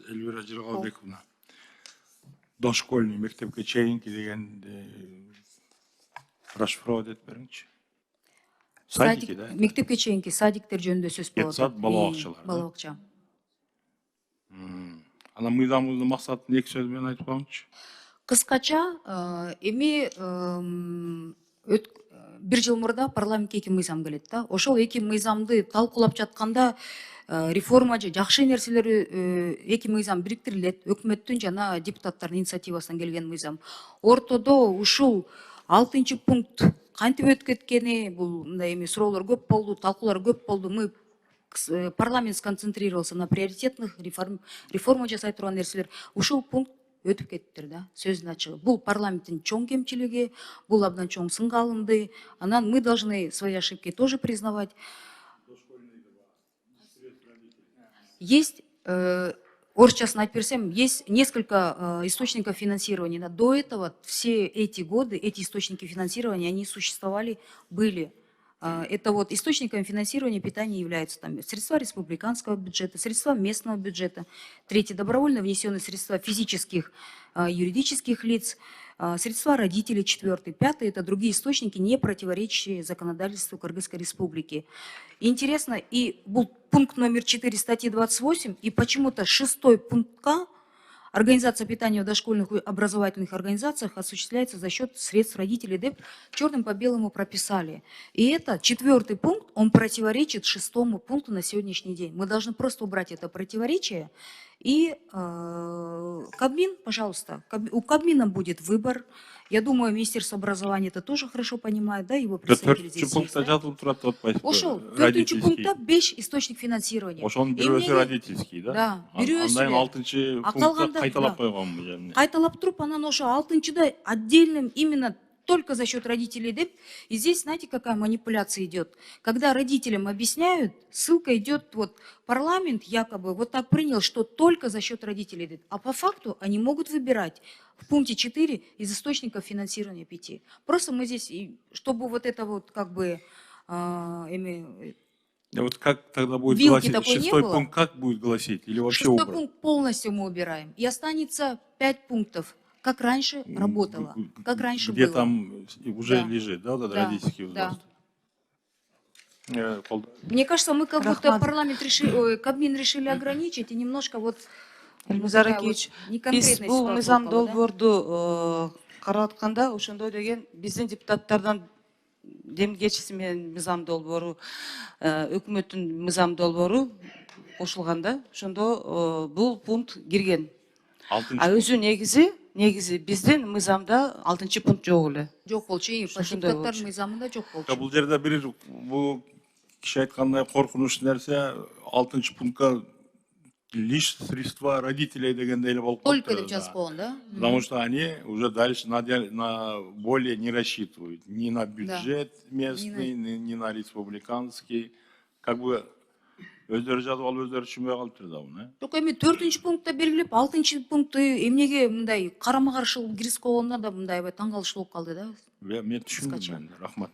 Эльвира Жыргалбековна. Дошкольный мектепке чейинки дегенди расшифровать этип бериңчи. Садики, да? Мектепке чейинки садиктер жөнүндө сөз болот. Детсад, бала бакчалар. Бала бакча. Ана мыйзамыбыздын максатын эки сөз менен айтып коюңчу. Кыскача, эми бир жыл мурда парламентке эки мыйзам келет да. Ошол эки мыйзамды талкуулап жатканда реформа же жакшы нерселер эки мыйзам бириктирилет. Өкмөттүн жана депутаттардын инициативасынан келген мыйзам. Ортодо ушул 6 пункт кантип өтүп кеткени, бул мындай эми суроолор көп болду, талкуулар көп болду. Мы парламент сконцентрировался на приоритетных реформа жасай турган нерселер. Ушул пункт өтүп кеттир да, сөздүн ачыгы. Бул парламенттин чоң кемчилиги, бул абдан чоң сынга алынды. Анан мы должны свои ошибки тоже признавать. Есть, орысчасын айтып берсем, есть несколько источников финансирования. До этого все эти годы, эти источники финансирования, они существовали, были. Это вот источником финансирования питания являются там средства республиканского бюджета, средства местного бюджета. Третье, добровольно внесенные средства физических, юридических лиц, средства родителей. Четвертый, пятый, это другие источники, не противоречащие законодательству Кыргызской республики. Интересно, и был пункт номер 4 статьи 28, и почему-то 6-й пункт К, организация питания в дошкольных и образовательных организациях осуществляется за счет средств родителей. Деп черным по белому прописали. И это 4-й пункт, он противоречит 6-му пункту на сегодняшний день. Мы должны просто убрать это противоречие. И Кабмин, пожалуйста, у Кабмина будет выбор. Я думаю, Министерство образования это тоже хорошо понимает, да, его представители здесь есть. Ошол 4-чү пунктта 5 источник финансирования. Ошонун бирөөсү родительский, да? Да, бирөөсү. Андан 6-чы пунктта кайталап койгонмун. Кайталап туруп, анан ошо 6-чыда отдельным именно только за счет родителей деп. И здесь, знаете, какая манипуляция идет? Когда родителям объясняют, ссылка идет, вот парламент якобы вот так принял, что только за счет родителей деп. А по факту они могут выбирать в пункте 4 из источников финансирования 5. Просто мы здесь, чтобы вот это вот как бы... Вот как тогда будет гласить? 6-й пункт как будет гласить? Или вообще 6-й пункт полностью мы убираем. И останется 5 пунктов. Как раньше работало, как раньше где было. Там уже лежит, да, вот этот родительский возраст? Да. Мне кажется, мы как будто парламент решили, Кабмин решили ограничить и немножко вот... Эльмизар Акич, биз бул мыйзам долбоорду карап атканда, ошондой деген биздин депутаттардан демгечиси менен мыйзам долбоору, өкмөттүн мыйзам долбоору кошулганда, ошондо бул пункт кирген. А өзү негизи биздин мыйзамда 6-чы пункт жок эле. Жок болчу, депутаттардын мыйзамында жок болчу. Бул жерде бир бул киши айткандай коркунуч нерсе 6-чы пунктка лишь средства родителей дегенде эле болуп калды. Только деп жазып койгон, да? Потому что они уже дальше на более не рассчитывают. Ни на бюджет местный, ни на республиканский. Как бы өздөрү жазып алып өздөрү түшүнбөй калыптыр да буну. Жок, эми 4-чү пунктта белгилеп, 6-чы пунктты эмнеге мындай карама каршы киргизип койгонуна да мындай таң калыштуу болуп калды да. Мен түшүндүм, рахмат.